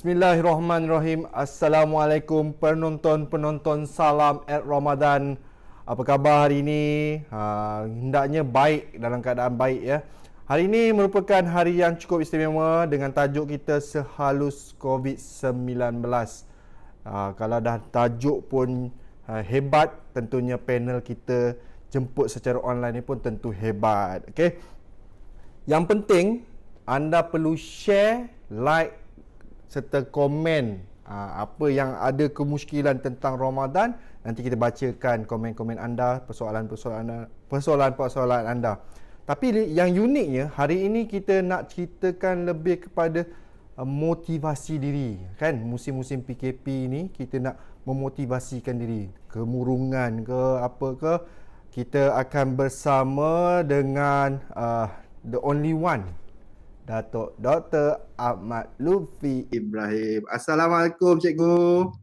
Bismillahirrahmanirrahim. Assalamualaikum penonton-penonton Salam at Ramadan. Apa khabar hari ini? Hendaknya baik, dalam keadaan baik ya. Hari ini merupakan hari yang cukup istimewa dengan tajuk kita Sehalus COVID-19. Kalau dah tajuk pun hebat, tentunya panel kita jemput secara online ni pun tentu hebat. Okey. Yang penting anda perlu share, like serta komen apa yang ada kemusykilan tentang Ramadan. Nanti kita bacakan komen-komen anda, persoalan-persoalan anda. Tapi yang uniknya, hari ini kita nak ceritakan lebih kepada motivasi diri. Kan musim-musim PKP ni kita nak memotivasikan diri. Kemurungan ke apa ke, kita akan bersama dengan the only one, Datuk Dr. Ahmad Lutfi Ibrahim. Assalamualaikum Cikgu.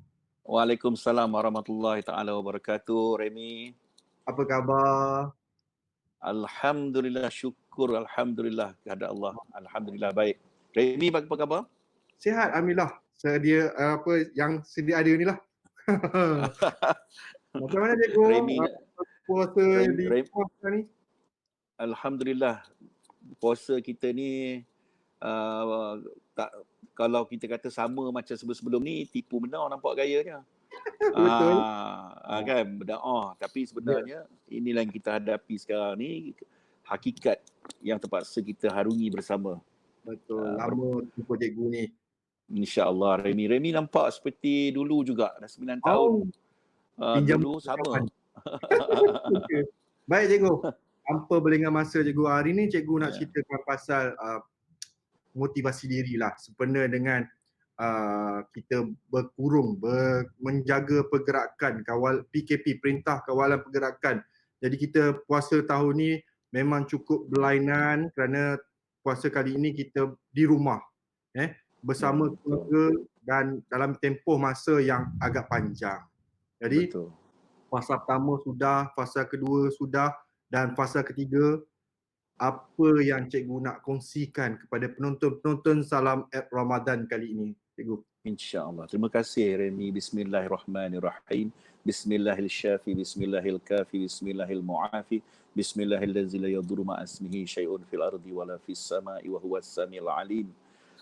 Waalaikumsalam warahmatullahi taala wabarakatuh. Remy, Apa khabar? alhamdulillah, syukur alhamdulillah kepada Allah. Alhamdulillah baik. Remy, apa khabar? Sihat alhamdulillah. Sedia apa yang sedia ada ni lah. Macam mana Cikgu? Remy, Puasa di puasa ni? Alhamdulillah, puasa kita ni tak, kalau kita kata sama macam sebelum-sebelum ni, tipu benar nampak gayanya. Betul. Kan berdoa, tapi sebenarnya inilah yang kita hadapi sekarang ni, hakikat yang terpaksa kita harungi bersama. Betul. Lama jumpa Cikgu ni. InsyaAllah. Remy nampak seperti dulu juga, dah 9 tahun. Dulu sama. Baik Cikgu. Tanpa berlengah masa Cikgu, hari ni Cikgu nak ceritakan pasal motivasi diri lah, sempena dengan kita berkurung, menjaga pergerakan, kawal PKP, Perintah Kawalan Pergerakan. Jadi kita puasa tahun ni memang cukup berlainan kerana puasa kali ini kita di rumah bersama keluarga dan dalam tempoh masa yang agak panjang. Jadi fasa pertama sudah, fasa kedua sudah, dan fasa ketiga. Apa yang Cikgu nak kongsikan kepada penonton-penonton Salam App Ramadan kali ini, Cikgu? InsyaAllah. Terima kasih Remy. Bismillahirrahmanirrahim. Bismillahirrahmanirrahim. Bismillahirkafi. Bismillahirmu'afi. Bismillahirlazi la yadurru ma'asmihi syai'un fil ardi wala fis sama'i wa huwas samiul alim.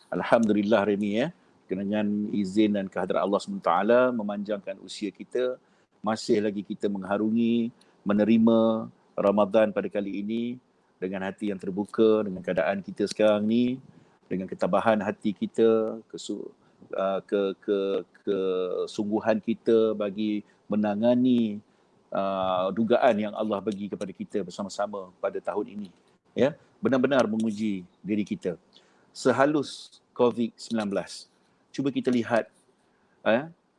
Alhamdulillah Remy dengan izin dan kehadrat Allah SWT memanjangkan usia kita, masih lagi kita mengharungi, menerima Ramadan pada kali ini dengan hati yang terbuka, dengan keadaan kita sekarang ni, dengan ketabahan hati kita, kesungguhan kita bagi menangani dugaan yang Allah bagi kepada kita bersama-sama pada tahun ini. Ya, benar-benar menguji diri kita. Sehalus COVID-19. Cuba kita lihat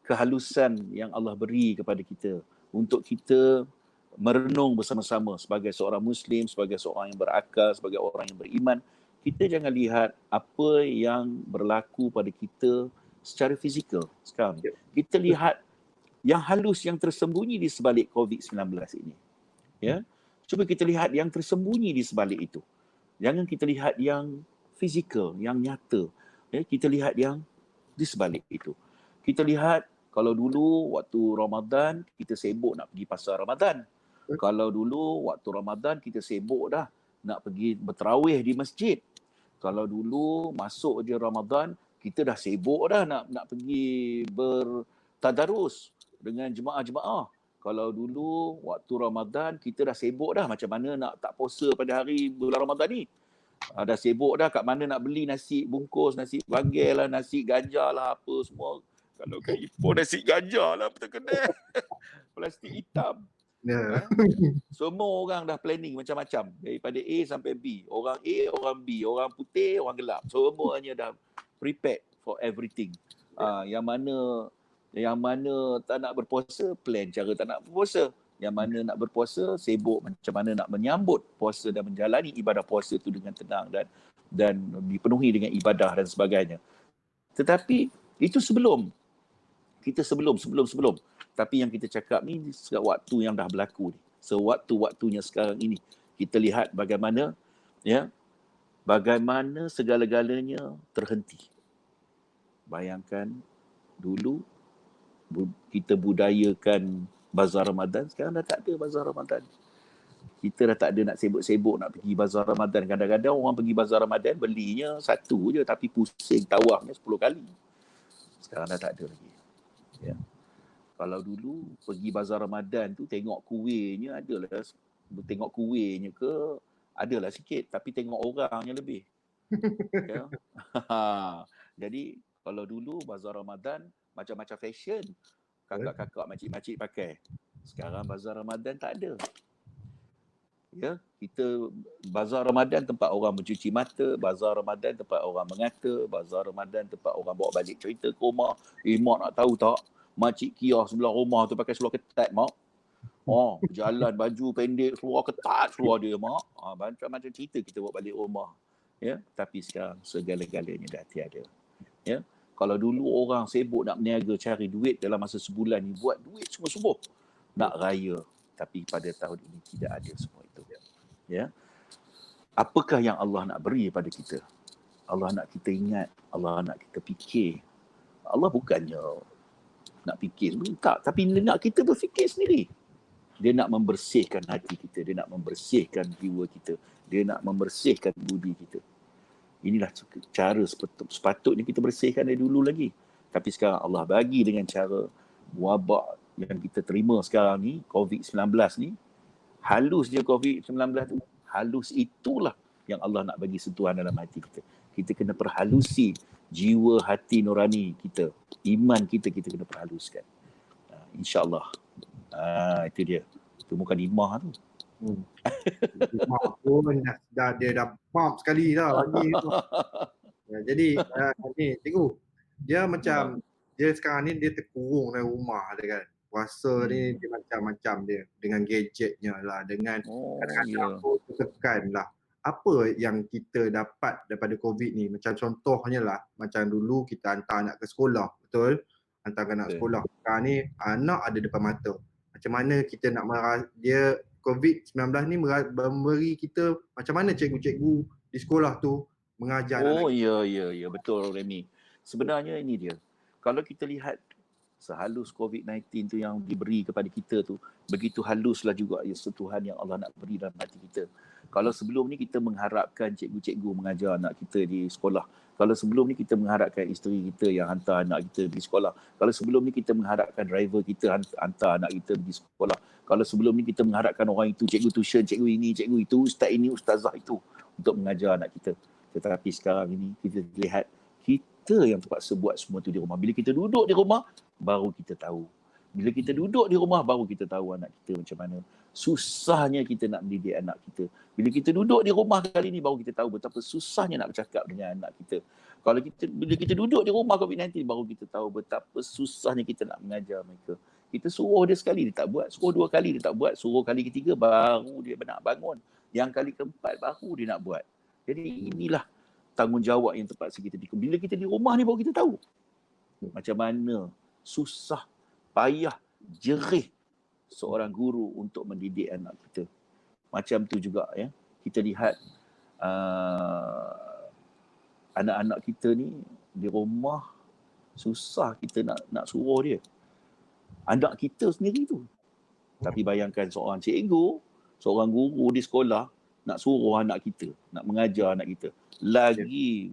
kehalusan yang Allah beri kepada kita untuk kita merenung bersama-sama sebagai seorang Muslim, sebagai seorang yang berakal, sebagai orang yang beriman. Kita jangan lihat apa yang berlaku pada kita secara fizikal sekarang. Kita lihat yang halus, yang tersembunyi di sebalik COVID-19 ini. Ya, cuba kita lihat yang tersembunyi di sebalik itu. Jangan kita lihat yang fizikal, yang nyata. Ya, kita lihat yang di sebalik itu. Kita lihat kalau dulu waktu Ramadan kita sibuk nak pergi pasar Ramadan. Kalau dulu waktu Ramadan kita sibuk dah nak pergi berterawih di masjid. Kalau dulu masuk je Ramadan, kita dah sibuk dah nak pergi bertadarus dengan jemaah-jemaah. Kalau dulu waktu Ramadan kita dah sibuk dah macam mana nak tak puasa pada hari bulan Ramadan ni. Dah sibuk dah kat mana nak beli nasi bungkus, nasi bangil lah, nasi ganja lah, apa semua. Kalau kat Ipoh nasi ganja lah betul kena. Plastik hitam. Semua orang dah planning macam-macam, daripada A sampai B. Orang A, orang B, orang putih, orang gelap, semuanya dah prepared for everything. Yang mana tak nak berpuasa, plan cara tak nak berpuasa. Yang mana nak berpuasa, sibuk macam mana nak menyambut puasa dan menjalani ibadah puasa itu dengan tenang dan dipenuhi dengan ibadah dan sebagainya. Tetapi itu sebelum. Tapi yang kita cakap ni waktu yang dah berlaku ni. Sewaktu-waktunya sekarang ini. Kita lihat bagaimana segala-galanya terhenti. Bayangkan dulu kita budayakan bazar Ramadan, sekarang dah tak ada bazar Ramadan. Kita dah tak ada nak sibuk-sibuk nak pergi bazar Ramadan. Kadang-kadang orang pergi bazar Ramadan belinya satu je tapi pusing tawafnya 10 kali. Sekarang dah tak ada lagi. Ya. Kalau dulu pergi bazar Ramadan tu tengok kuihnya adalah, tengok kuihnya ke adalah sikit tapi tengok orangnya lebih. Ya. Jadi kalau dulu bazar Ramadan macam-macam fashion kakak-kakak makcik-makcik pakai. Sekarang bazar Ramadan tak ada. Ya, kita bazar Ramadan tempat orang mencuci mata, bazar Ramadan tempat orang mengata, bazar Ramadan tempat orang bawa balik cerita ke rumah. Mak nak tahu tak? Makcik Kia sebelah rumah tu pakai seluar ketat, mak. Oh, jalan baju pendek, seluar ketat seluar dia, mak. Macam-macam cerita kita bawa balik rumah. Ya, tapi sekarang segala-galanya dah tiada. Ya. Kalau dulu orang sibuk nak berniaga cari duit dalam masa sebulan ni, buat duit sungguh-sungguh nak raya. Tapi pada tahun ini tidak ada semua itu. Ya. Apakah yang Allah nak beri pada kita? Allah nak kita ingat, Allah nak kita fikir. Allah bukannya nak fikir, tak, tapi nak kita berfikir sendiri. Dia nak membersihkan hati kita, dia nak membersihkan jiwa kita, dia nak membersihkan budi kita. Inilah cara sepatutnya kita bersihkan dari dulu lagi. Tapi sekarang Allah bagi dengan cara wabak yang kita terima sekarang ni, COVID-19 ni, halus je COVID-19 tu. Halus itulah yang Allah nak bagi sentuhan dalam hati kita. Kita kena perhalusi jiwa hati nurani kita. Iman kita kena perhaluskan. InsyaAllah. Itu dia. Itu mukadimah tu. Mukadimah pun dia dah pump sekali dah bagi tu. Ya, jadi ni cikgu, dia macam dia sekarang ni dia terkurung dalam rumah dia kan. Puasa ni dia macam-macam dia dengan gadgetnya lah, dengan kadang-kadang tertekan lah. Apa yang kita dapat daripada COVID ni? Macam contohnya lah, macam dulu kita hantar anak ke sekolah, betul? Hantar anak sekolah. Sekarang ni anak ada depan mata. Macam mana kita nak dia COVID-19 ni memberi kita macam mana cikgu-cikgu di sekolah tu mengajar anak. Ya, betul Remy. Sebenarnya ini dia. Kalau kita lihat sehalus COVID-19 tu yang diberi kepada kita tu, begitu haluslah juga sentuhan yang Allah nak beri dalam hati kita. Kalau sebelum ni kita mengharapkan cikgu-cikgu mengajar anak kita di sekolah. Kalau sebelum ni kita mengharapkan isteri kita yang hantar anak kita pergi sekolah. Kalau sebelum ni kita mengharapkan driver kita hantar anak kita pergi sekolah. Kalau sebelum ni kita mengharapkan orang itu cikgu tuition, cikgu ini, cikgu itu, ustaz ini, ustazah itu untuk mengajar anak kita. Tetapi sekarang ini kita lihat kita yang terpaksa buat semua tu di rumah. Bila kita duduk di rumah, baru kita tahu. Bila kita duduk di rumah, baru kita tahu anak kita macam mana. Susahnya kita nak mendidik anak kita. Bila kita duduk di rumah kali ni, baru kita tahu betapa susahnya nak bercakap dengan anak kita. Bila kita duduk di rumah COVID-19, baru kita tahu betapa susahnya kita nak mengajar mereka. Kita suruh dia sekali, dia tak buat. Suruh dua kali, dia tak buat. Suruh kali ketiga, baru dia nak bangun. Yang kali keempat, baru dia nak buat. Jadi inilah tanggungjawab yang terpaksa kita pikul. Bila kita di rumah ni, baru kita tahu macam mana susah, payah, jerih seorang guru untuk mendidik anak kita. Macam tu juga ya. Kita lihat anak-anak kita ni di rumah susah kita nak suruh dia. Anak kita sendiri tu. Tapi bayangkan seorang cikgu, seorang guru di sekolah nak suruh anak kita, nak mengajar anak kita. Lagi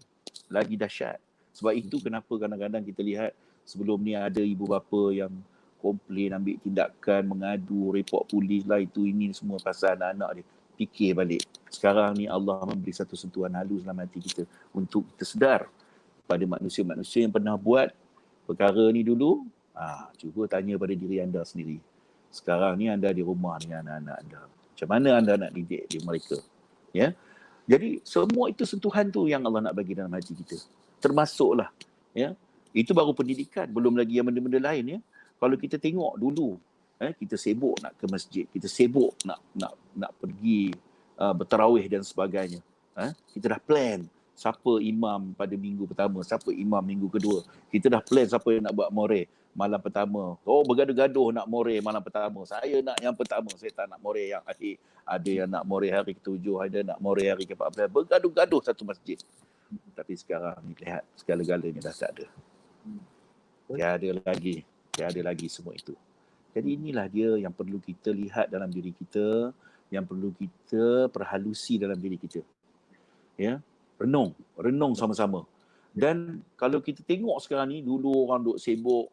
dahsyat. Sebab itu kenapa kadang-kadang kita lihat sebelum ni ada ibu bapa yang komplain, ambil tindakan, mengadu, report polis lah, itu ini semua pasal anak-anak dia. Fikir balik. Sekarang ni Allah memberi satu sentuhan halus dalam hati kita untuk kita sedar pada manusia-manusia yang pernah buat perkara ni dulu. Cuba tanya pada diri anda sendiri. Sekarang ni anda di rumah dengan anak-anak anda. Macam mana anda nak didik mereka? Ya. Jadi semua itu sentuhan tu yang Allah nak bagi dalam hati kita. Termasuklah ya. Itu baru pendidikan, belum lagi yang benda-benda lain ya. Kalau kita tengok dulu, kita sibuk nak ke masjid, kita sibuk nak pergi bertarawih dan sebagainya. Kita dah plan siapa imam pada minggu pertama, siapa imam minggu kedua. Kita dah plan siapa yang nak buat moreh malam pertama. Bergaduh-gaduh nak moreh malam pertama. Saya nak yang pertama, saya tak nak moreh yang akhir. Ada yang nak moreh hari ke-7, ada nak moreh hari ke-14. Bergaduh-gaduh satu masjid. Tapi sekarang ni lihat segala-galanya dah tak ada. Tiada lagi semua itu. Jadi inilah dia yang perlu kita lihat dalam diri kita, yang perlu kita perhalusi dalam diri kita. Ya, renung sama-sama. Dan kalau kita tengok sekarang ni, dulu orang duk sibuk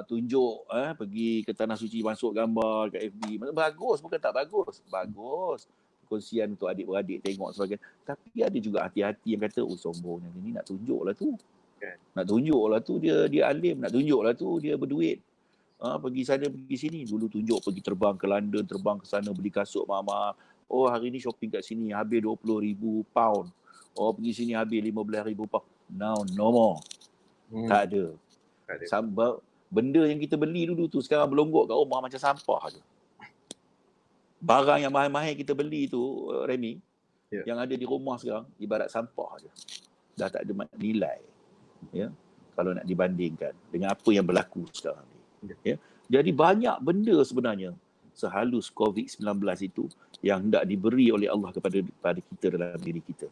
tunjuk pergi ke tanah suci masuk gambar kat FB. Bagus, bukan tak bagus. Bagus. Kongsian untuk adik-beradik tengok sebagainya. Tapi ada juga hati-hati yang kata, oh sombongnya ni nak tunjuk lah tu. Nak tunjuk lah tu dia alim, nak tunjuk lah tu dia berduit. Pergi sana, pergi sini. Dulu tunjuk pergi terbang ke London, terbang ke sana, beli kasut mahal-mahal. Oh hari ni shopping kat sini habis 20,000 pound. Oh pergi sini habis 15,000 pound. Now no more. Tak ada. Sebab benda yang kita beli dulu tu sekarang berlonggok kat rumah macam sampah je. Barang yang mahal-mahal kita beli tu, Remy, yang ada di rumah sekarang ibarat sampah je. Dah tak ada nilai. Ya. Kalau nak dibandingkan dengan apa yang berlaku sekarang ni. Ya. Jadi banyak benda sebenarnya sehalus COVID-19 itu yang hendak diberi oleh Allah kepada kita dalam diri kita.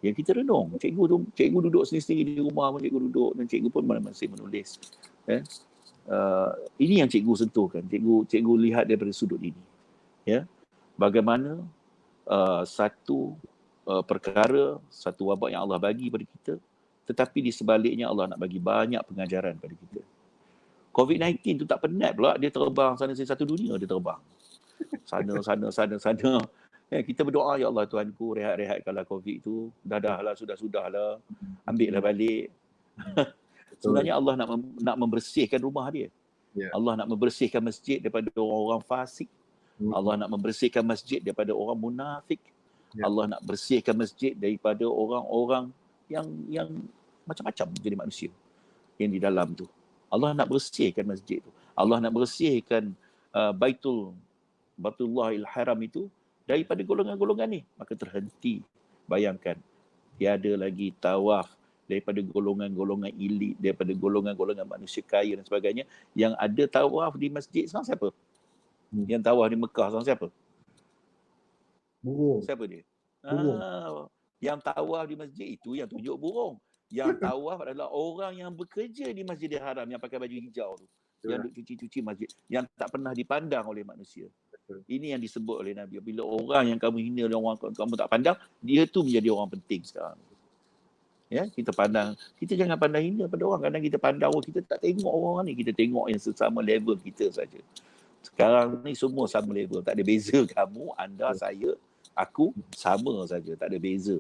Yang kita renung. Cikgu duduk sendiri-sendiri di rumah, cikgu duduk dan cikgu pun masih menulis. Ini yang cikgu sentuhkan. Cikgu lihat daripada sudut ini. Ya. Bagaimana satu perkara, satu wabak yang Allah bagi pada kita, tetapi di sebaliknya Allah nak bagi banyak pengajaran pada kita. COVID-19 tu tak penat pula, dia terbang sana sini, satu dunia dia terbang. Sana. Kita berdoa, ya Allah Tuhanku, rehat-rehatkanlah COVID tu. Sudahlah. Ambillah balik. Sebenarnya Allah nak membersihkan rumah dia. Allah nak membersihkan masjid daripada orang-orang fasik. Allah nak membersihkan masjid daripada orang munafik. Allah nak bersihkan masjid daripada orang-orang yang macam-macam jadi manusia yang di dalam tu. Allah nak bersihkan masjid tu. Allah nak bersihkan Baitullahil Haram itu daripada golongan-golongan ni. Maka terhenti. Bayangkan, tiada lagi tawaf daripada golongan-golongan elit, daripada golongan-golongan manusia kaya dan sebagainya. Yang ada tawaf di masjid sekarang siapa? Yang tawaf di Mekah sekarang siapa? Burung. Siapa dia? Burung. Yang tawaf di masjid itu yang tunjuk burung. Yang tawaf adalah orang yang bekerja di Masjidil Haram yang pakai baju hijau tu. Yang duk cuci-cuci masjid. Yang tak pernah dipandang oleh manusia. Ini yang disebut oleh Nabi. Bila orang yang kamu hina, orang kamu tak pandang, dia tu menjadi orang penting sekarang. Ya, kita jangan pandang hina pada orang. Kadang kita pandang, kita tak tengok orang ni. Kita tengok yang sesama level kita saja. Sekarang ni semua sama level. Tak ada beza kamu, anda, saya, aku, sama saja. Tak ada beza.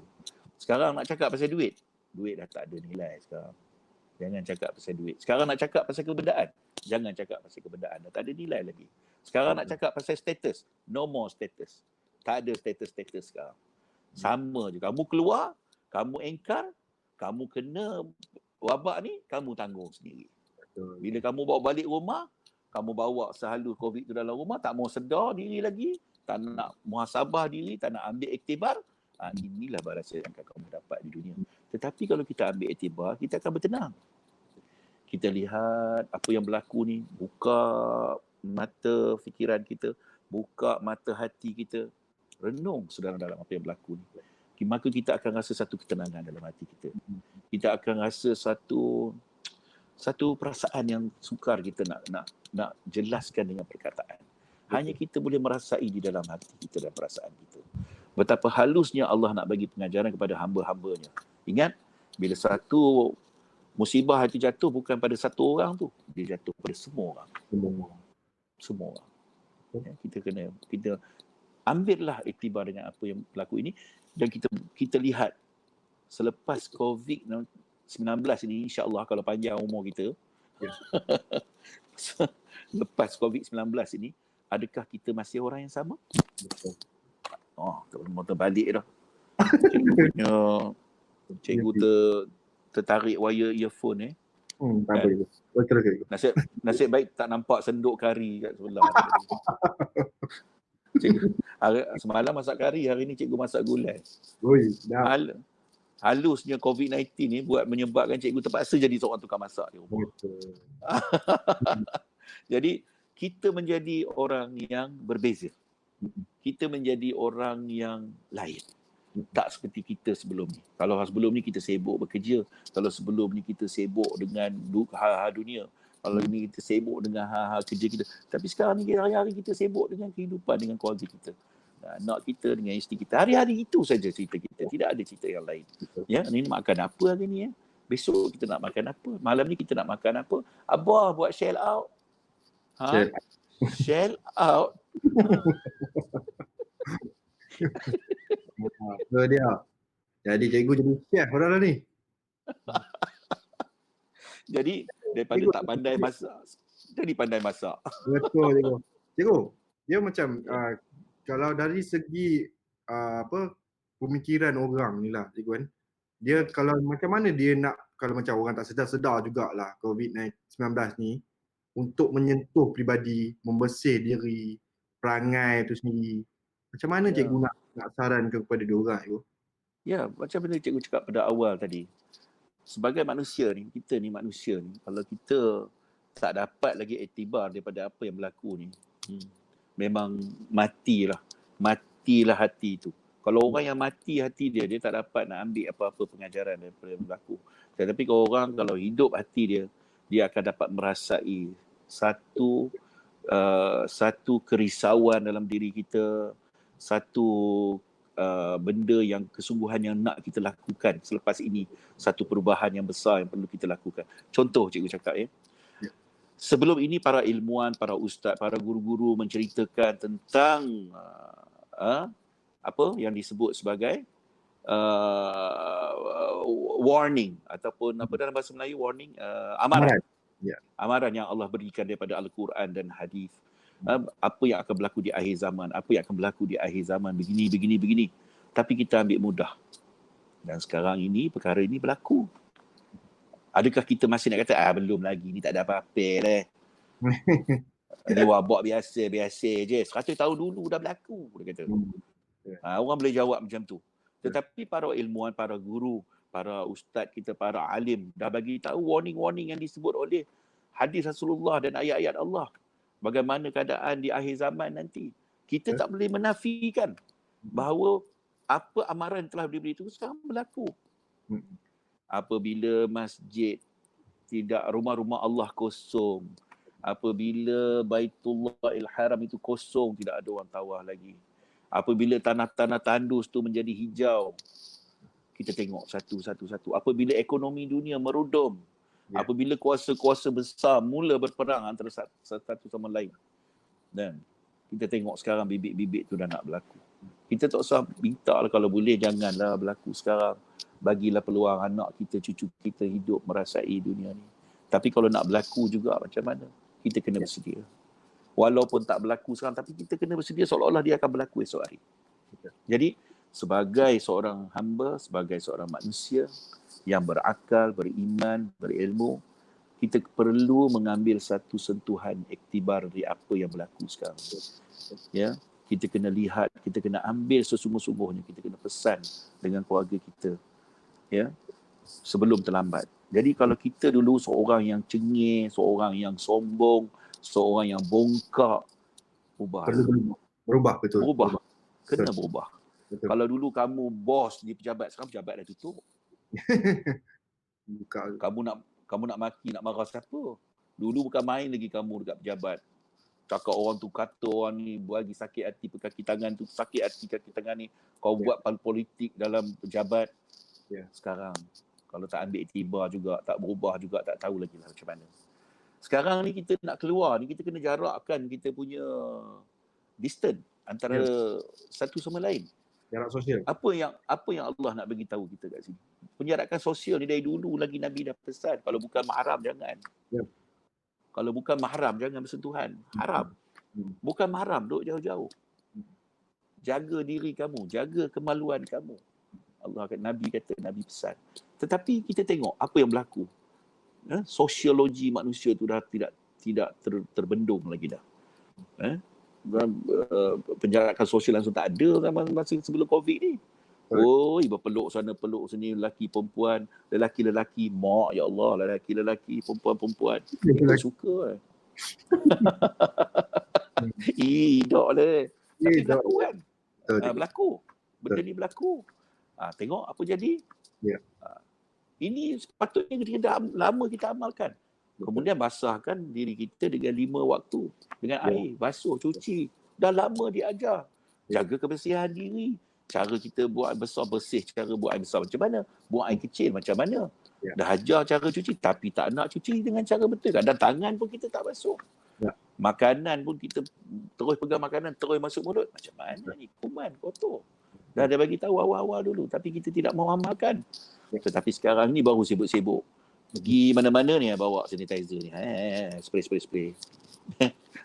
Sekarang nak cakap pasal duit. Duit dah tak ada nilai sekarang. Jangan cakap pasal duit. Sekarang nak cakap pasal kebendaan. Jangan cakap pasal kebendaan. Dah tak ada nilai lagi. Sekarang nak cakap pasal status. No more status. Tak ada status-status sekarang. Sama je. Kamu keluar, kamu engkar, kamu kena wabak ni, kamu tanggung sendiri. Bila kamu bawa balik rumah, kamu bawa sehalus COVID tu dalam rumah, tak mau sedar diri lagi, tak nak muhasabah diri, tak nak ambil iktibar, inilah balasan yang kamu dapat di dunia. Tetapi kalau kita ambil iktibar, kita akan bertenang. Kita lihat apa yang berlaku ni, buka mata fikiran kita, buka mata hati kita, renung saudara dalam apa yang berlaku ni. Maka kita akan rasa satu ketenangan dalam hati kita. Kita akan rasa satu perasaan yang sukar kita nak jelaskan dengan perkataan. Hanya kita boleh merasai di dalam hati kita dan perasaan kita. Betapa halusnya Allah nak bagi pengajaran kepada hamba-hambanya. Ingat, bila satu musibah itu jatuh bukan pada satu orang tu, dia jatuh pada semua orang. Semua orang. Ya, kita ambillah iktibar dengan apa yang berlaku ini dan kita lihat selepas COVID-19 ini, insya-Allah kalau panjang umur kita, lepas COVID-19 ini, adakah kita masih orang yang sama? Betul. Motor balik dah. Cikgu tertarik wire earphone Tak boleh. Betul. Nasib baik tak nampak senduk kari kat sebelah. Cikgu, semalam masak kari, hari ni cikgu masak gulai. Halusnya COVID-19 ni menyebabkan cikgu terpaksa jadi seorang tukang masak di rumah. Jadi kita menjadi orang yang berbeza. Kita menjadi orang yang lain. Tak seperti kita sebelum ni. Kalau sebelum ni kita sibuk bekerja, kalau sebelum ni kita sibuk dengan hal-hal dunia, kalau ini kita sibuk dengan hal-hal kerja kita. Tapi sekarang ni hari-hari kita sibuk dengan kehidupan, dengan keluarga kita. Anak kita, dengan isteri kita. Hari-hari itu saja cerita kita. Tidak ada cerita yang lain. Ya, ni makan apa hari ni ya? Besok kita nak makan apa? Malam ni kita nak makan apa? Abah buat shell out. Shell. Shell out. So dia. Jadi cikgu jadi chef orang lah ni. Jadi daripada Cikgu. tak pandai masak, jadi pandai masak. Betul cikgu. Cikgu, dia macam kalau dari segi pemikiran orang ni lah cikgu kan. Dia kalau macam mana dia nak, kalau macam orang tak sedar-sedar jugalah COVID-19 ni untuk menyentuh peribadi, membersih diri, perangai tu sendiri. Macam mana cikgu nak saran kepada diorang cikgu? Ya, macam mana cikgu cakap pada awal tadi. Sebagai manusia ni, kita ni manusia ni, kalau kita tak dapat lagi iktibar daripada apa yang berlaku ni, memang matilah hati tu. Kalau orang yang mati hati dia tak dapat nak ambil apa-apa pengajaran daripada yang berlaku. Tetapi kalau hidup hati dia, dia akan dapat merasai satu kerisauan dalam diri kita, satu benda yang kesungguhan yang nak kita lakukan selepas ini, satu perubahan yang besar yang perlu kita lakukan. Contoh cikgu cakap sebelum ini para ilmuwan, para ustaz, para guru-guru menceritakan tentang apa yang disebut sebagai warning ataupun apa dalam bahasa Melayu warning, amaran. Amaran yang Allah berikan daripada Al-Quran dan hadis. Apa yang akan berlaku di akhir zaman, apa yang akan berlaku di akhir zaman, begini. Tapi kita ambil mudah. Dan sekarang ini, perkara ini berlaku. Adakah kita masih nak kata, belum lagi, ni tak ada apa-apa lah. Ini wabak biasa je. 100 tahun dulu dah berlaku, dia kata. Orang boleh jawab macam tu. Tetapi para ilmuwan, para guru, para ustaz kita, para alim, dah bagi tahu warning-warning yang disebut oleh hadis Rasulullah dan ayat-ayat Allah. Bagaimana keadaan di akhir zaman nanti. Kita tak boleh menafikan bahawa apa amaran telah diberi itu sekarang berlaku. Apabila masjid tidak, rumah-rumah Allah kosong. Apabila Baitullahil Haram itu kosong, tidak ada orang tawaf lagi. Apabila tanah-tanah tandus tu menjadi hijau, kita tengok satu-satu. Apabila ekonomi dunia merudum, apabila kuasa-kuasa besar mula berperang antara satu sama lain, dan kita tengok sekarang bibit-bibit tu dah nak berlaku. Kita tak usah minta lah, kalau boleh janganlah berlaku sekarang. Bagilah peluang anak kita, cucu kita hidup merasai dunia ni. Tapi kalau nak berlaku juga macam mana? Kita kena bersedia. Walaupun tak berlaku sekarang, tapi kita kena bersedia seolah-olah dia akan berlaku esok hari. Jadi sebagai seorang hamba, sebagai seorang manusia yang berakal, beriman, berilmu, kita perlu mengambil satu sentuhan iktibar dari apa yang berlaku sekarang. Ya, kita kena lihat, kita kena ambil sesungguh-sungguhnya, kita kena pesan dengan keluarga kita. Ya, sebelum terlambat. Jadi kalau kita dulu seorang yang cengih, seorang yang sombong, seorang yang bongkak, Berubah, betul. Kena berubah. Betul. Kalau dulu kamu bos di pejabat, sekarang pejabat dah tutup. Kamu nak maki, nak marah siapa? Dulu bukan main lagi kamu dekat pejabat. Cakap orang tu, kata orang ni bagi sakit hati kaki tangan tu, sakit hati kaki tangan ni. Kau buat politik dalam pejabat. Sekarang kalau tak ambil iktibar juga, tak berubah juga, tak tahu lagi lah macam mana. Sekarang ni kita nak keluar ni, kita kena jarakkan kita punya distance antara satu sama lain. Jarak sosial. Apa yang Allah nak bagi tahu kita kat sini? Penjarakan sosial ni dari dulu lagi Nabi dah pesan. Kalau bukan mahram jangan. Kalau bukan mahram jangan bersentuhan. Haram. Bukan mahram, duduk jauh-jauh. Jaga diri kamu, jaga kemaluan kamu. Nabi kata, Nabi pesan. Tetapi kita tengok apa yang berlaku. Sosiologi manusia tu dah tidak terbendung lagi dah. Penjarakan sosial langsung tak ada masa sebelum COVID ni. Berpeluk sana, peluk sini, lelaki, perempuan, lelaki, mak, ya Allah, lelaki, perempuan. Kita suka. Tak lah. Tapi berlaku kan? Berlaku. Benda ni berlaku. Tengok apa jadi. Ya. Ini sepatutnya kita lama kita amalkan. Kemudian basahkan diri kita dengan 5 waktu. Dengan air, basuh, cuci. Dah lama diajar. Jaga kebersihan diri. Cara kita buat besar bersih, cara buat air besar macam mana. Buat air kecil macam mana. Dah ajar cara cuci, tapi tak nak cuci dengan cara betul. Kadang tangan pun kita tak basuh. Makanan pun kita terus pegang makanan, terus masuk mulut. Macam mana ni? Kuman, kotor. Dah ada bagi tahu awal-awal dulu. Tapi kita tidak mau amalkan. Tetapi sekarang ni baru sibuk-sibuk. Pergi mana-mana ni bawa sanitizer ni. Spray.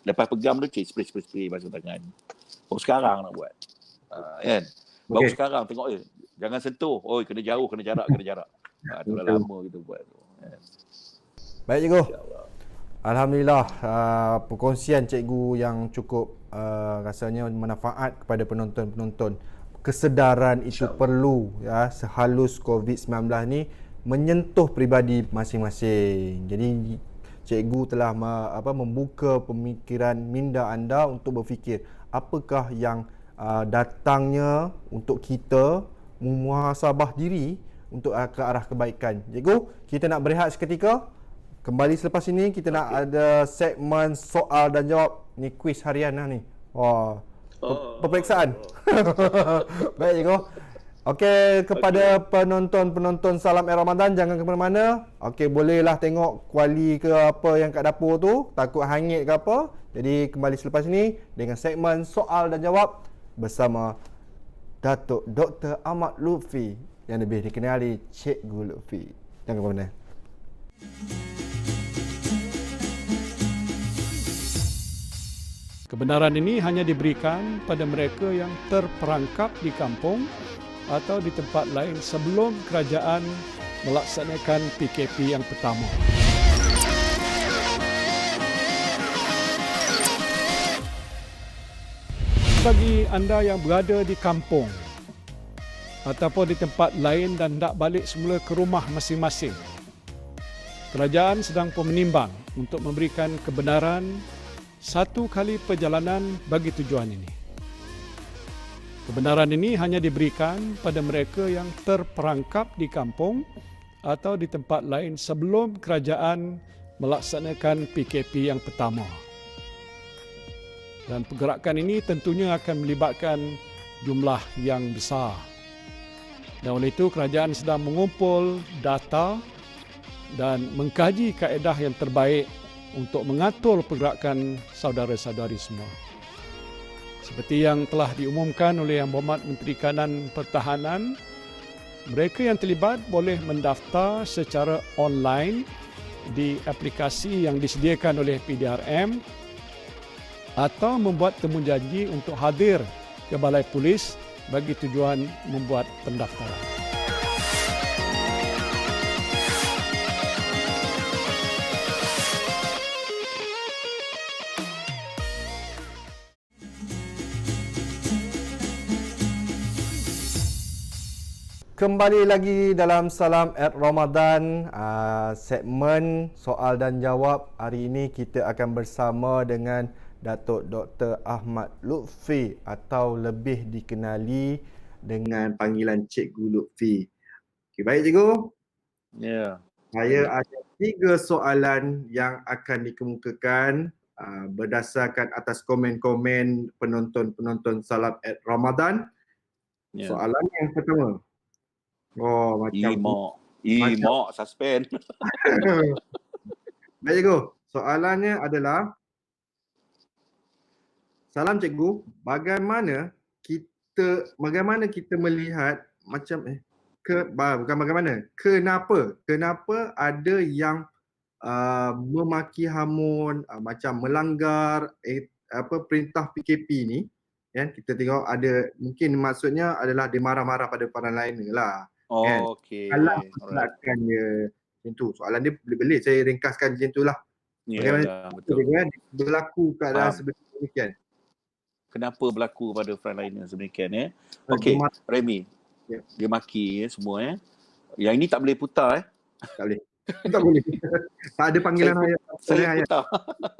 Lepas pegang tu, spray basuh tangan. Baru sekarang nak buat. Kan? Baru sekarang tengok jangan sentuh. Kena jauh, kena jarak. Dah lama kita buat tu. Baik cikgu. Alhamdulillah perkongsian cikgu yang cukup rasanya manfaat kepada penonton-penonton. Kesedaran itu perlu ya, sehalus COVID-19 ni menyentuh peribadi masing-masing. Jadi cikgu telah membuka pemikiran minda anda untuk berfikir apakah yang datangnya untuk kita memuhasabah diri untuk ke arah kebaikan. Cikgu, kita nak berehat seketika. Kembali selepas ini kita nak ada segmen soal dan jawab. Ni kuis harian lah ni. Peperiksaan. Baik cikgu. Okey, kepada penonton-penonton Salam Ramadan, jangan ke mana-mana. Okey, bolehlah tengok kuali ke apa yang kat dapur tu, takut hangit ke apa. Jadi kembali selepas ini dengan segmen soal dan jawab bersama Datuk Dr. Ahmad Lutfi yang lebih dikenali Cikgu Lutfi. Jangan ke mana. Kebenaran ini hanya diberikan pada mereka yang terperangkap di kampung atau di tempat lain sebelum kerajaan melaksanakan PKP yang pertama. Bagi anda yang berada di kampung ataupun di tempat lain dan hendak balik semula ke rumah masing-masing, kerajaan sedang menimbang untuk memberikan kebenaran satu kali perjalanan bagi tujuan ini. Kebenaran ini hanya diberikan pada mereka yang terperangkap di kampung atau di tempat lain sebelum kerajaan melaksanakan PKP yang pertama. Dan pergerakan ini tentunya akan melibatkan jumlah yang besar. Dan oleh itu kerajaan sedang mengumpul data dan mengkaji kaedah yang terbaik untuk mengatur pergerakan saudara-saudari semua. Seperti yang telah diumumkan oleh Yang Berhormat Menteri Kanan Pertahanan, mereka yang terlibat boleh mendaftar secara online di aplikasi yang disediakan oleh PDRM atau membuat temujanji untuk hadir ke Balai Polis bagi tujuan membuat pendaftaran. Kembali lagi dalam Salam Ramadan, segmen soal dan jawab. Hari ini kita akan bersama dengan Datuk Dr. Ahmad Lutfi atau lebih dikenali dengan panggilan Cikgu Lutfi. Okay, baik Cikgu. Ya. Saya ada 3 soalan yang akan dikemukakan berdasarkan atas komen-komen penonton-penonton Salam Ramadan. Ya. Soalan yang pertama. Imak suspend. Baik Cikgu, soalannya adalah, salam Cikgu, bagaimana kita melihat kenapa ada yang memaki hamun, macam melanggar perintah PKP ni, kan? Kita tengok ada, mungkin maksudnya adalah dia marah-marah pada para lain lah. Okey. Alah silakan dia macam tu. Soalan dia belit-belit, saya ringkaskan macam itulah. Ya, betul. Berlaku keadaan sedemikian. Kenapa berlaku pada frontliner sedemikian Okey, Remy. Ya. Dia maki semua Yang ini tak boleh putar Tak boleh. Tak boleh. Tak ada panggilan saya putar.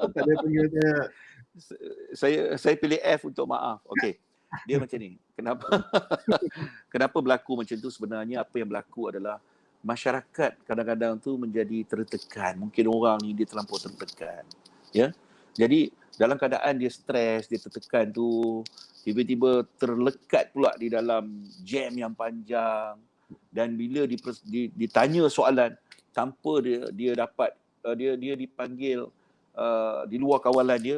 Tak ada panggilan Saya pilih F untuk maaf. Okey. Dia macam ni. Kenapa? Kenapa berlaku macam tu? Sebenarnya apa yang berlaku adalah masyarakat kadang-kadang tu menjadi tertekan. Mungkin orang ni dia terlampau tertekan. Ya. Jadi dalam keadaan dia stres, dia tertekan tu, tiba-tiba terlekat pula di dalam jam yang panjang, dan bila ditanya soalan tanpa dia dapat dia dipanggil di luar kawalan dia,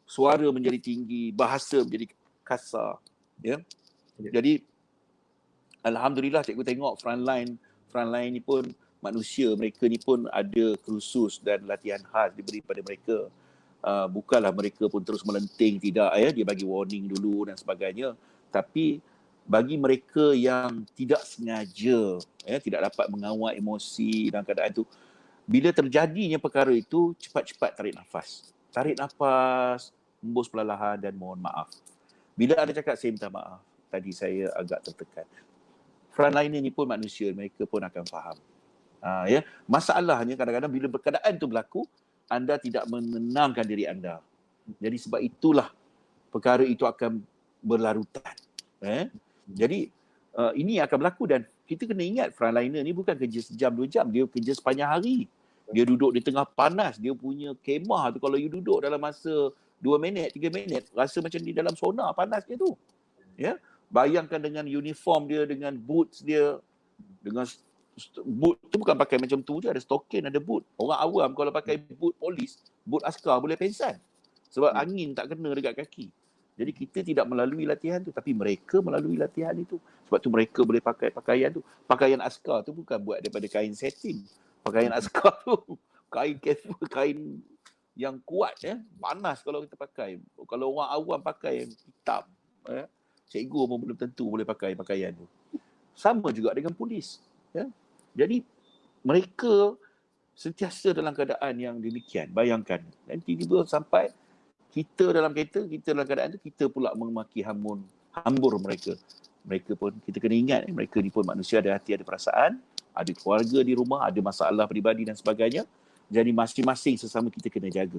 suara menjadi tinggi, bahasa menjadi kasar, ya. Jadi alhamdulillah cikgu tengok frontline ni pun manusia, mereka ni pun ada kursus dan latihan khas diberi pada mereka. Bukanlah mereka pun terus melenting, tidak, ya, dia bagi warning dulu dan sebagainya. Tapi bagi mereka yang tidak sengaja, ya, tidak dapat mengawal emosi dalam keadaan itu, bila terjadinya perkara itu, cepat-cepat tarik nafas. Tarik nafas, hembus perlahan dan mohon maaf. Bila ada cakap saya minta maaf, tadi saya agak tertekan. Frontliner ni pun manusia, mereka pun akan faham. Ya, masalahnya kadang-kadang bila keadaan itu berlaku, anda tidak menenangkan diri anda. Jadi sebab itulah perkara itu akan berlarutan. Jadi ini akan berlaku, dan kita kena ingat frontliner ni bukan kerja sejam 2 jam, dia kerja sepanjang hari. Dia duduk di tengah panas, dia punya kemah tu, kalau you duduk dalam masa 2 minit, 3 minit, rasa macam di dalam sauna panasnya tu. Ya, bayangkan dengan uniform dia, dengan boots dia, dengan boot tu bukan pakai macam tu je, ada stokin, ada boot. Orang awam kalau pakai boot polis, boot askar, boleh pengsan. Sebab angin tak kena dekat kaki. Jadi kita tidak melalui latihan tu, tapi mereka melalui latihan itu. Sebab tu mereka boleh pakai pakaian tu. Pakaian askar tu bukan buat daripada kain satin. Pakaian askar tu kain kain yang kuat, ya. Panas kalau kita pakai. Kalau orang awam pakai hitam, ya, cikgu pun belum tentu boleh pakai pakaian tu. Sama juga dengan polis, ya. Jadi mereka sentiasa dalam keadaan yang demikian. Bayangkan, dan tiba-tiba sampai kita dalam kereta, kita dalam keadaan tu, kita pula memaki hambur mereka. Mereka pun, kita kena ingat, mereka ni pun manusia, ada hati, ada perasaan, ada keluarga di rumah, ada masalah peribadi dan sebagainya. Jadi masing-masing sesama kita kena jaga.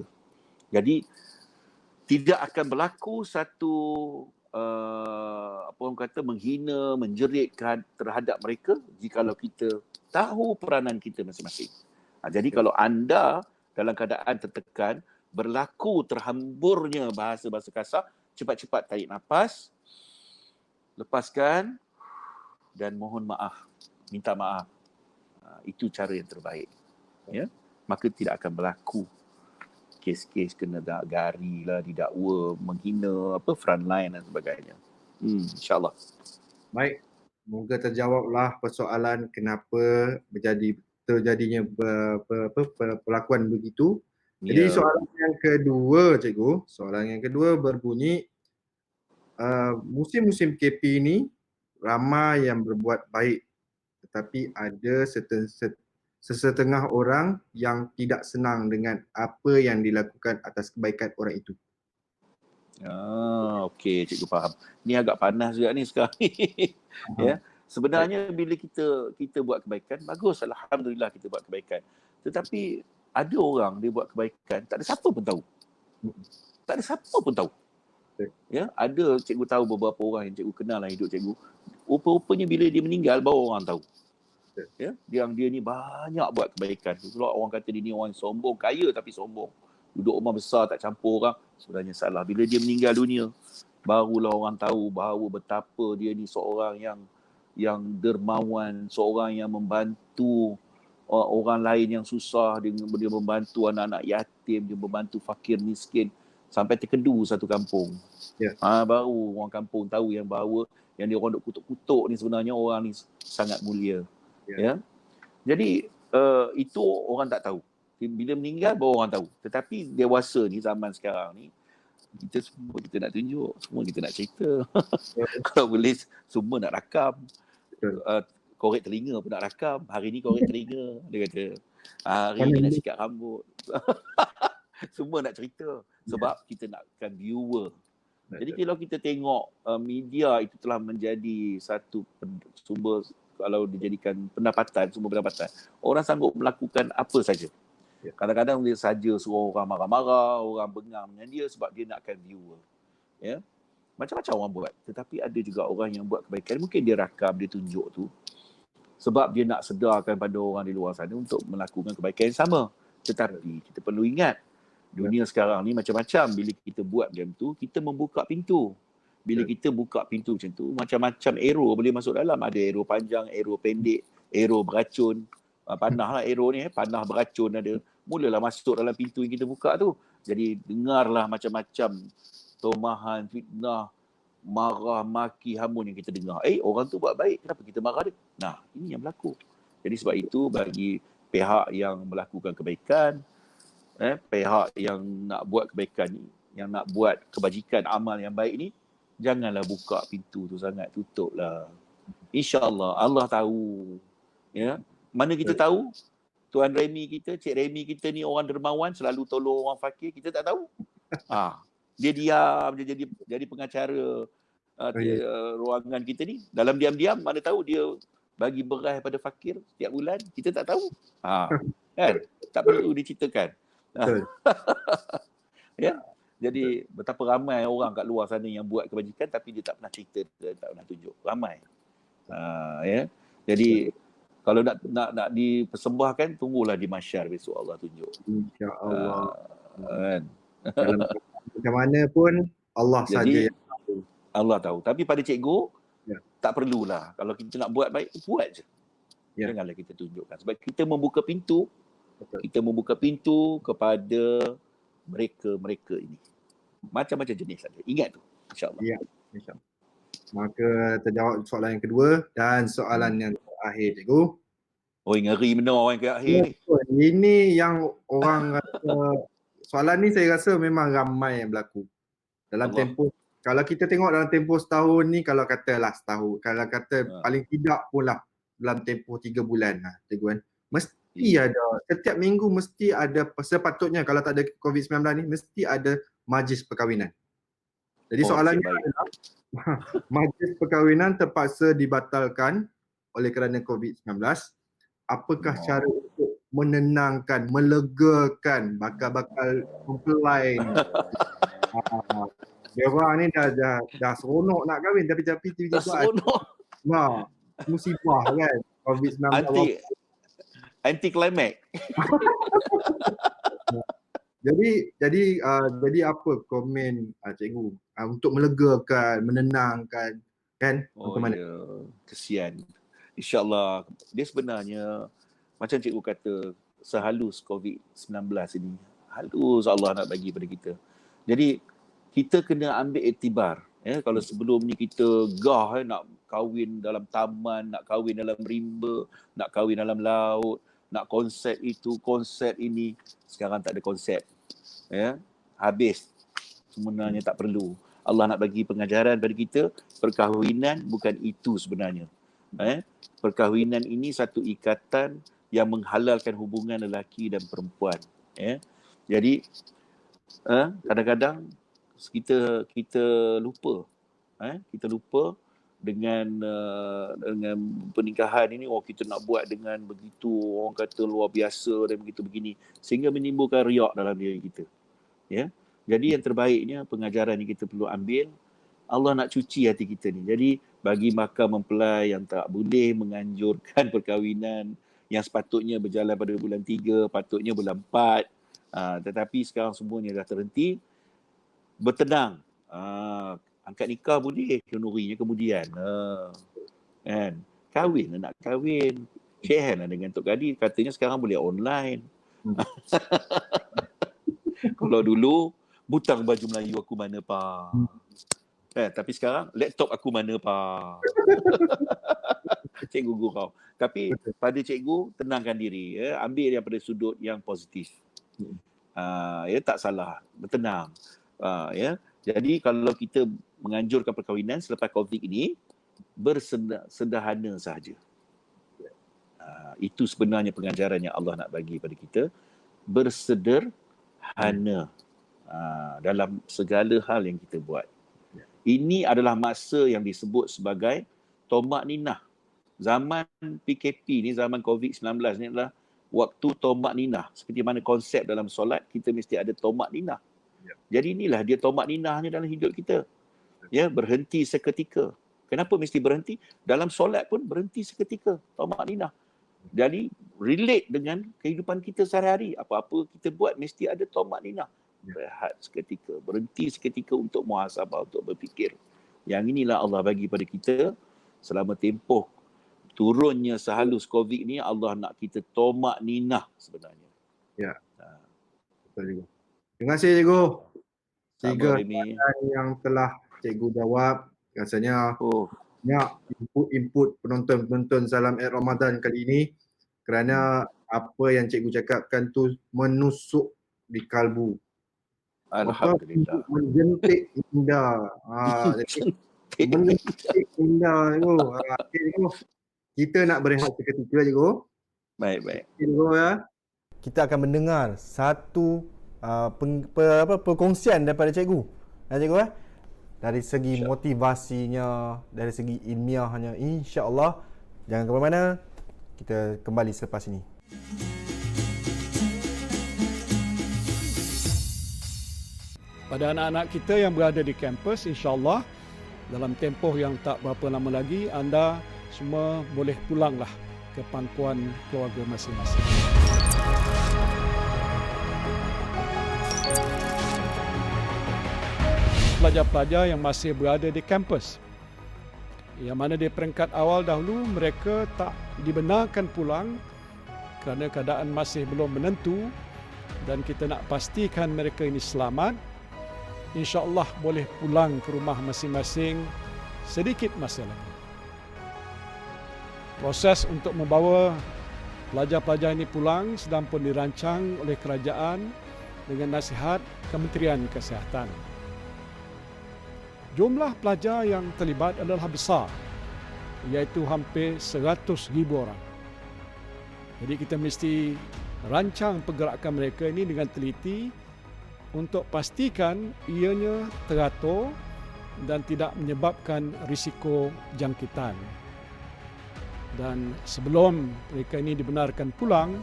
Jadi tidak akan berlaku satu apa orang kata, menghina, menjerit terhadap mereka jikalau kita tahu peranan kita masing-masing. Jadi kalau anda dalam keadaan tertekan, berlaku terhamburnya bahasa-bahasa kasar, cepat-cepat tarik nafas, lepaskan dan mohon maaf, minta maaf. Itu cara yang terbaik. Ya, maka tidak akan berlaku kes-kes kena gari lah, didakwa, menghina frontline dan sebagainya. InsyaAllah. Baik, moga terjawablah persoalan kenapa terjadinya perlakuan begitu. Jadi soalan yang kedua, cikgu, soalan yang kedua berbunyi, musim-musim KP ini ramai yang berbuat baik, tetapi ada sesetengah orang yang tidak senang dengan apa yang dilakukan atas kebaikan orang itu. Okey, cikgu faham. Ni agak panas juga ni sekarang. Ya, sebenarnya bila kita buat kebaikan, bagus, alhamdulillah kita buat kebaikan. Tetapi ada orang dia buat kebaikan, tak ada siapa pun tahu. Tak ada siapa pun tahu. Ya, ada cikgu tahu beberapa orang yang cikgu kenal lah hidup cikgu. Rupa-rupanya bila dia meninggal baru orang tahu. Ya, dia ni banyak buat kebaikan. Kalau orang kata dia ni orang sombong, kaya tapi sombong. Duduk rumah besar tak campur orang, sebenarnya salah. Bila dia meninggal dunia, barulah orang tahu bahawa betapa dia ni seorang yang dermawan, seorang yang membantu orang lain yang susah, dia membantu anak-anak yatim, dia membantu fakir miskin sampai terkedu satu kampung. Baru orang kampung tahu yang bahawa yang dia orang duk kutuk-kutuk ni sebenarnya orang ni sangat mulia. Ya. Jadi itu orang tak tahu. Bila meninggal baru orang tahu. Tetapi dewasa ni, zaman sekarang ni, kita nak tunjuk, semua kita nak cerita. Kalau boleh semua nak rakam. Korek telinga pun nak rakam. Hari ni korek telinga, dia kata. Hari ni nak sikat rambut. Semua nak cerita. Sebab kita nakkan viewer. Jadi kalau kita tengok media itu telah menjadi satu sumber, kalau dijadikan pendapatan, sumber pendapatan, orang sanggup melakukan apa saja. Kadang-kadang dia saja suruh orang marah-marah, orang bengang dengan dia sebab dia nakkan viewer. Ya. Macam-macam orang buat. Tetapi ada juga orang yang buat kebaikan. Mungkin dia rakam, dia tunjuk tu. Sebab dia nak sedarkan pada orang di luar sana untuk melakukan kebaikan yang sama. Tetapi kita perlu ingat, dunia sekarang ni macam-macam. Bila kita buat macam tu, kita membuka pintu. Bila kita buka pintu macam tu, macam-macam arrow boleh masuk dalam. Ada arrow panjang, arrow pendek, arrow beracun. Panah lah arrow ni, panah beracun ada. Mulalah masuk dalam pintu yang kita buka tu. Jadi dengarlah macam-macam tomahan, fitnah, marah, maki, hamun yang kita dengar. Orang tu buat baik, kenapa kita marah dia? Nah, ini yang berlaku. Jadi sebab itu bagi pihak yang melakukan kebaikan, pihak yang nak buat kebaikan ni, yang nak buat kebajikan amal yang baik ni, janganlah buka pintu tu sangat, tutuplah. InsyaAllah Allah tahu. Ya, mana kita tahu? Tuan Remy kita, Cik Remy kita ni orang dermawan, selalu tolong orang fakir, kita tak tahu. Dia diam, dia jadi pengacara ruangan kita ni. Dalam diam-diam, mana tahu dia bagi beras pada fakir setiap bulan, kita tak tahu. Kan? Tak perlu diceritakan. Ya. Jadi betapa ramai orang kat luar sana yang buat kebajikan tapi dia tak pernah cerita, dia tak pernah tunjuk. Ramai. Ya. Jadi kalau nak dipersembahkan, tunggulah di mahsyar besok Allah tunjuk. InsyaAllah. Kan? Macam mana pun Allah saja yang tahu. Allah tahu. Tapi pada cikgu, Ya. tak perlulah. Kalau kita nak buat baik, buat je. Ya. Janganlah kita tunjukkan. Sebab kita membuka pintu, Betul. kita membuka pintu kepada mereka-mereka ini. Macam-macam jenis saja. Ingat tu. InsyaAllah. Ya. InsyaAllah. Maka terjawab soalan yang kedua dan soalan yang terakhir, cikgu. Oh, ngeri benar orang ke akhir ni. Ini yang orang rasa, soalan ni saya rasa memang ramai yang berlaku. Dalam Allah. tempoh, kalau kita tengok dalam tempoh setahun ni, kalau katalah setahun, kalau kata paling tidak pun lah dalam tempoh 3 bulan lah, cikgu kan. Mesti ada, setiap minggu mesti ada, sepatutnya kalau tak ada COVID-19 ni, mesti ada majlis perkahwinan. Jadi soalannya adalah, majlis perkahwinan terpaksa dibatalkan oleh kerana COVID-19. Apakah cara untuk menenangkan, melegakan bakal-bakal mempelai ni? Dia orang ni dah seronok nak kahwin tapi tiba-tiba Seronok. musibah kan, COVID-19. Anti climax. Jadi apa komen cikgu untuk melegakan, menenangkan kan? Macam mana? Ya. Kesian. InsyaAllah. Dia sebenarnya macam cikgu kata, sehalus COVID-19 ini, halus Allah nak bagi pada kita. Jadi kita kena ambil iktibar. Kalau sebelum ni kita nak kahwin dalam taman, nak kahwin dalam rimba, nak kahwin dalam laut, nak konsep itu, konsep ini. Sekarang tak ada konsep. Habis. Sebenarnya tak perlu. Allah nak bagi pengajaran pada kita, perkahwinan bukan itu sebenarnya. Perkahwinan ini satu ikatan yang menghalalkan hubungan lelaki dan perempuan. Jadi kadang-kadang kita lupa. Kita lupa dengan pernikahan ini, kita nak buat dengan begitu, orang kata luar biasa dan begitu begini, sehingga menimbulkan riak dalam diri kita. Jadi yang terbaiknya pengajaran yang kita perlu ambil, Allah nak cuci hati kita ni. Jadi bagi mahkamah mempelai yang tak boleh menganjurkan perkahwinan yang sepatutnya berjalan pada bulan 3, patutnya bulan 4, tetapi sekarang semuanya dah terhenti, bertenang. Angkat nikah boleh, kenurinya kemudian. Kan? Kahwin, nak kahwin. Share hand lah dengan Tok Kadi. Katanya sekarang boleh online. Kalau dulu, butang baju Melayu aku mana, Pak? Tapi sekarang, laptop aku mana, Pak? Cikgu gurau. Tapi pada cikgu, tenangkan diri. Ambil daripada sudut yang positif. Tak salah. Bertenang. Jadi kalau kita menganjurkan perkahwinan selepas COVID ini, bersederhana sahaja. Itu sebenarnya pengajaran yang Allah nak bagi pada kita. Bersederhana dalam segala hal yang kita buat. Ini adalah masa yang disebut sebagai tomak ninah. Zaman PKP ni, zaman COVID-19 ni adalah waktu tomak ninah. Seperti mana konsep dalam solat, kita mesti ada tomak ninah. Jadi inilah dia tomak ninahnya dalam hidup kita. Ya, berhenti seketika. Kenapa mesti berhenti? Dalam solat pun berhenti seketika. Tamak-ninah. Jadi relate dengan kehidupan kita sehari-hari. Apa-apa kita buat mesti ada tamak-ninah. Rehat seketika, berhenti seketika untuk muhasabah, untuk berfikir. Yang inilah Allah bagi pada kita selama tempoh turunnya sehalus COVID ni. Allah nak kita tamak-ninah sebenarnya. Ya. Betul juga. Terima kasih cikgu. Tiga Sama Remy. soalan yang telah cikgu jawab. Rasanya banyak input penonton-penonton Salam Eid Ramadan kali ini, kerana apa yang cikgu cakapkan tu menusuk di kalbu. Alhamdulillah. Menjentik minda. Jadi menjentik minda cikgu. Okay, cikgu. Kita nak berehat seketika cikgu. Baik. Cikgu ya. Kita akan mendengar satu perkongsian daripada cikgu. Cikgu dari segi motivasinya, dari segi ilmiahnya, insya-Allah. Jangan ke mana-mana. Kita kembali selepas ini. Pada anak-anak kita yang berada di kampus, insya-Allah dalam tempoh yang tak berapa lama lagi, anda semua boleh pulanglah ke pangkuan keluarga masing-masing. Pelajar-pelajar yang masih berada di kampus, yang mana di peringkat awal dahulu mereka tak dibenarkan pulang kerana keadaan masih belum menentu dan kita nak pastikan mereka ini selamat, insya-Allah boleh pulang ke rumah masing-masing sedikit masa lagi. Proses untuk membawa pelajar-pelajar ini pulang sedang pun dirancang oleh kerajaan dengan nasihat Kementerian Kesihatan. Jumlah pelajar yang terlibat adalah besar, iaitu hampir 100,000 orang. Jadi kita mesti rancang pergerakan mereka ini dengan teliti untuk pastikan ianya teratur dan tidak menyebabkan risiko jangkitan. Dan sebelum mereka ini dibenarkan pulang,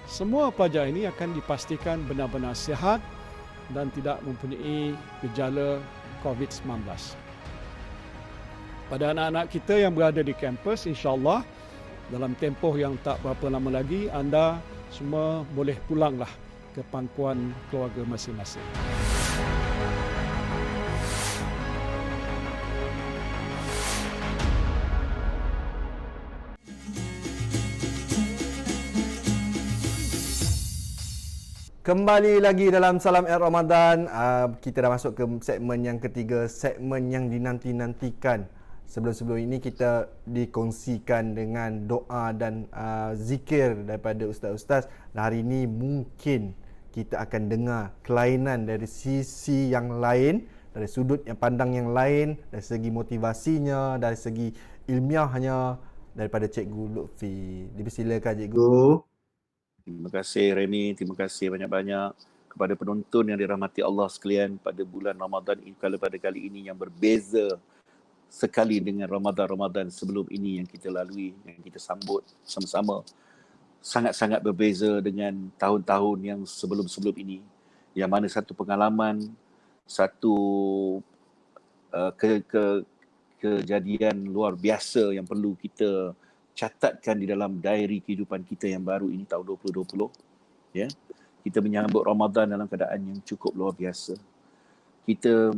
semua pelajar ini akan dipastikan benar-benar sihat dan tidak mempunyai gejala COVID-19. Pada anak-anak kita yang berada di kampus, insya-Allah dalam tempoh yang tak berapa lama lagi, anda semua boleh pulanglah ke pangkuan keluarga masing-masing. Kembali lagi dalam Salam Eid Ramadan. Kita dah masuk ke segmen yang ketiga, segmen yang dinanti-nantikan. Sebelum-sebelum ini kita dikongsikan dengan doa dan zikir daripada ustaz-ustaz. Hari ini mungkin kita akan dengar kelainan dari sisi yang lain, dari sudut yang pandang yang lain, dari segi motivasinya, dari segi ilmiahnya daripada Cikgu Lutfi. Dipersilakan Cikgu. Terima kasih Remy, terima kasih banyak-banyak kepada penonton yang dirahmati Allah sekalian pada bulan Ramadan ini, pada kali ini yang berbeza sekali dengan Ramadan-Ramadan sebelum ini yang kita lalui, yang kita sambut sama-sama. Sangat-sangat berbeza dengan tahun-tahun yang sebelum-sebelum ini, yang mana satu pengalaman, satu kejadian luar biasa yang perlu kita catatkan di dalam diary kehidupan kita yang baru ini, tahun 2020. Ya, kita menyambut Ramadan dalam keadaan yang cukup luar biasa. Kita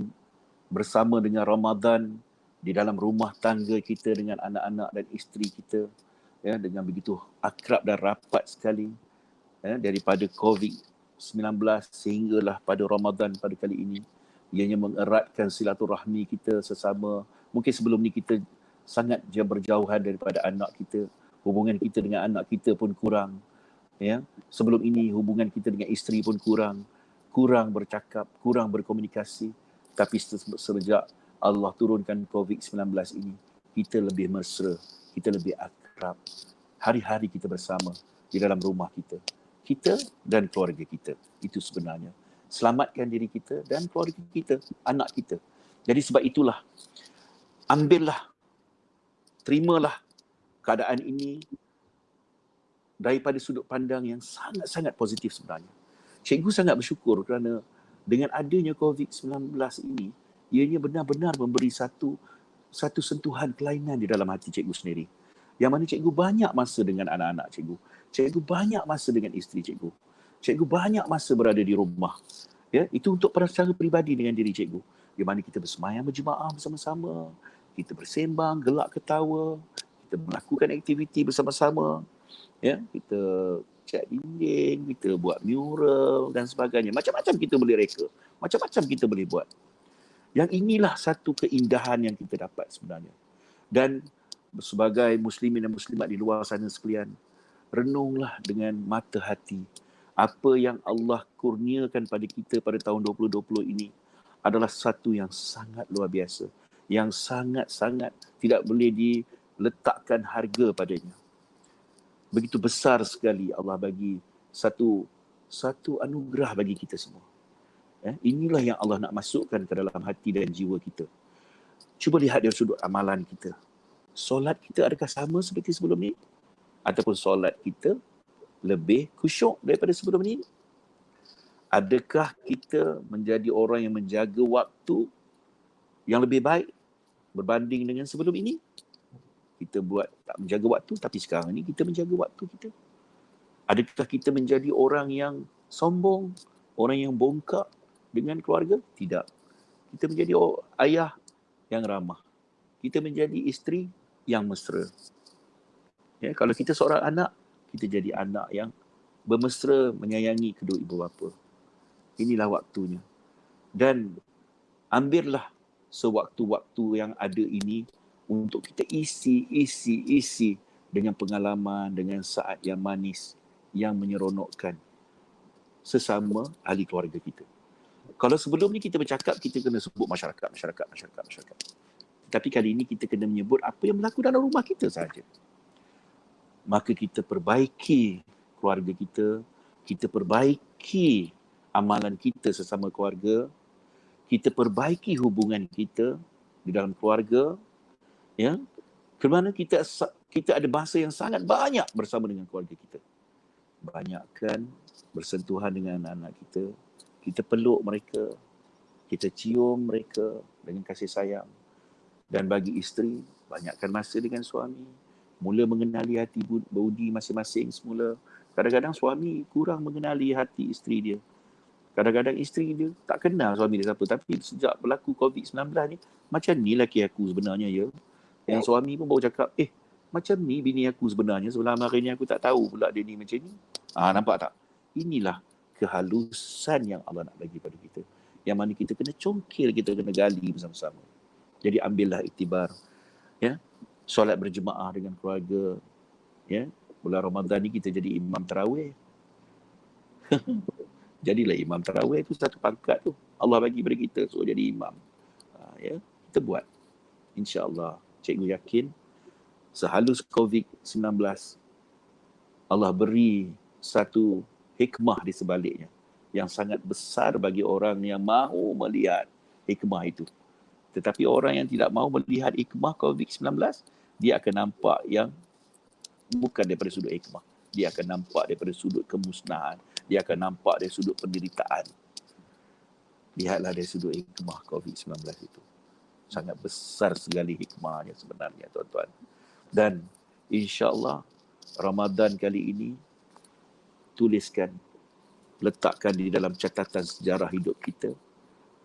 bersama dengan Ramadan di dalam rumah tangga kita dengan anak-anak dan isteri kita, ya, dengan begitu akrab dan rapat sekali, ya, daripada COVID-19 sehinggalah pada Ramadan pada kali ini. Ianya mengeratkan silaturahmi kita sesama. Mungkin sebelum ni kita sangat berjauhan daripada anak kita. Hubungan kita dengan anak kita pun kurang. Ya. Sebelum ini hubungan kita dengan isteri pun kurang. Kurang bercakap, kurang berkomunikasi. Tapi sejak Allah turunkan COVID-19 ini, kita lebih mesra, kita lebih akrab. Hari-hari kita bersama di dalam rumah kita. Kita dan keluarga kita. Itu sebenarnya. Selamatkan diri kita dan keluarga kita, anak kita. Jadi sebab itulah, ambillah, terimalah keadaan ini daripada sudut pandang yang sangat-sangat positif sebenarnya. Cikgu sangat bersyukur kerana dengan adanya COVID-19 ini, Ianya benar-benar memberi satu sentuhan kelainan di dalam hati cikgu sendiri. Yang mana cikgu banyak masa dengan anak-anak cikgu. Cikgu banyak masa dengan isteri cikgu. Cikgu banyak masa berada di rumah. Ya, itu untuk secara peribadi dengan diri cikgu. Di mana kita bersemayam berjemaah bersama-sama, kita bersembang, gelak ketawa, kita melakukan aktiviti bersama-sama. Ya, kita cat dinding, kita buat mural dan sebagainya. Macam-macam kita boleh reka. Macam-macam kita boleh buat. Yang inilah satu keindahan yang kita dapat sebenarnya. Dan sebagai muslimin dan muslimat di luar sana sekalian, renunglah dengan mata hati. Apa yang Allah kurniakan pada kita pada tahun 2020 ini adalah satu yang sangat luar biasa. Yang sangat-sangat tidak boleh diletakkan harga padanya. Begitu besar sekali Allah bagi satu anugerah bagi kita semua. Inilah yang Allah nak masukkan ke dalam hati dan jiwa kita. Cuba lihat dari sudut amalan kita. Solat kita adakah sama seperti sebelum ni? Ataupun solat kita lebih khusyuk daripada sebelum ni? Adakah kita menjadi orang yang menjaga waktu yang lebih baik berbanding dengan sebelum ini? Kita buat tak menjaga waktu, tapi sekarang ni kita menjaga waktu kita. Adakah kita menjadi orang yang sombong, orang yang bongkak dengan keluarga? Tidak. Kita menjadi ayah yang ramah. Kita menjadi isteri yang mesra. Ya, kalau kita seorang anak, kita jadi anak yang bermesra menyayangi kedua ibu bapa. Inilah waktunya. Dan ambillah sewaktu-waktu yang ada ini untuk kita isi dengan pengalaman, dengan saat yang manis, yang menyeronokkan sesama ahli keluarga kita. Kalau sebelum ni kita bercakap, kita kena sebut masyarakat. Tapi kali ini kita kena menyebut apa yang berlaku dalam rumah kita sahaja. Maka kita perbaiki keluarga kita perbaiki amalan kita sesama keluarga, kita perbaiki hubungan kita di dalam keluarga, ya, kerana kita ada masa yang sangat banyak bersama dengan keluarga kita. Banyakkan bersentuhan dengan anak-anak kita, kita peluk mereka, kita cium mereka dengan kasih sayang. Dan bagi isteri, banyakkan masa dengan suami, mula mengenali hati budi masing-masing semula. Kadang-kadang suami kurang mengenali hati isteri dia. Kadang-kadang isteri dia tak kenal suami dia siapa. Tapi sejak berlaku COVID-19 ni, macam ni laki aku sebenarnya ya. Yang suami pun baru cakap, macam ni bini aku sebenarnya. Sebelum hari ni aku tak tahu pula dia ni macam ni. Nampak tak? Inilah kehalusan yang Allah nak bagi pada kita. Yang mana kita kena congkil, kita kena gali bersama-sama. Jadi ambillah iktibar. Ya, solat berjemaah dengan keluarga. Ya, bulan Ramadan ni kita jadi imam tarawih. Jadilah imam tarawih tu satu pangkat tu. Allah bagi pada kita suruh jadi imam. Ya, kita buat. InsyaAllah. Cikgu yakin sehalus COVID-19 Allah beri satu hikmah di sebaliknya yang sangat besar bagi orang yang mahu melihat hikmah itu. Tetapi orang yang tidak mahu melihat hikmah COVID-19, dia akan nampak yang bukan daripada sudut hikmah. Dia akan nampak daripada sudut kemusnahan. Dia akan nampak dari sudut penderitaan. Lihatlah dari sudut hikmah COVID-19 itu. Sangat besar sekali hikmahnya sebenarnya, tuan-tuan. Dan insya-Allah Ramadan kali ini tuliskan, letakkan di dalam catatan sejarah hidup kita.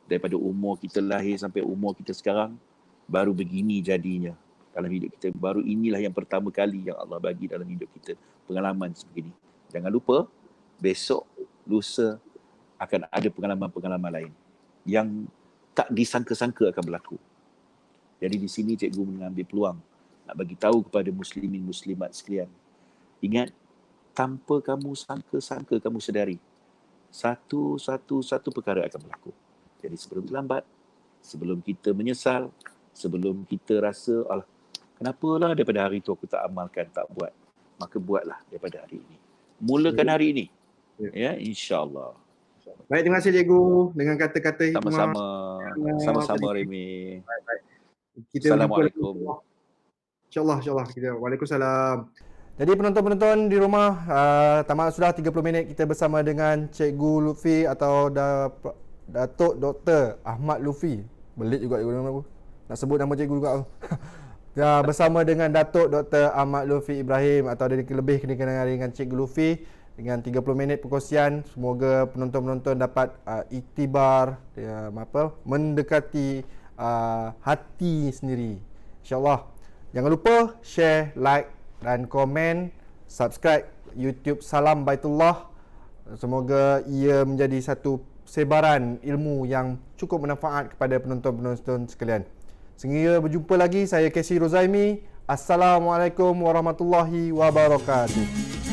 Daripada umur kita lahir sampai umur kita sekarang, baru begini jadinya dalam hidup kita. Baru inilah yang pertama kali yang Allah bagi dalam hidup kita, pengalaman sebegini. Jangan lupa, besok, lusa akan ada pengalaman-pengalaman lain yang tak disangka-sangka akan berlaku. Jadi di sini cikgu mengambil peluang nak bagi tahu kepada muslimin muslimat sekalian. Ingat, tanpa kamu sangka-sangka, kamu sedari, satu perkara akan berlaku. Jadi sebelum terlambat, sebelum kita menyesal, sebelum kita rasa, kenapalah daripada hari itu aku tak amalkan, tak buat. Maka buatlah daripada hari ini. Mulakan hari ini. Ya, insya-Allah. Baik, terima kasih cikgu dengan kata-kata hikmah. Sama-sama Remy. Baik. Kita Assalamualaikum. InsyaAllah kita. Waalaikumsalam. Jadi penonton-penonton di rumah, tamat sudah 30 minit kita bersama dengan Cikgu Lutfi atau Datuk Dr. Ahmad Lutfi Belit juga cikgu nama aku. Nak sebut nama cikgu juga aku. Ya, bersama dengan Datuk Dr. Ahmad Lutfi Ibrahim atau ada lebih dikenali dengan Cikgu Lutfi dengan 30 minit perkongsian. Semoga penonton-penonton dapat iktibar mendekati hati sendiri. InsyaAllah. Jangan lupa share, like dan komen, subscribe YouTube Salam Baitullah. Semoga ia menjadi satu sebaran ilmu yang cukup bermanfaat kepada penonton-penonton sekalian. Sehingga berjumpa lagi, saya Casey Rozaimi. Assalamualaikum warahmatullahi wabarakatuh.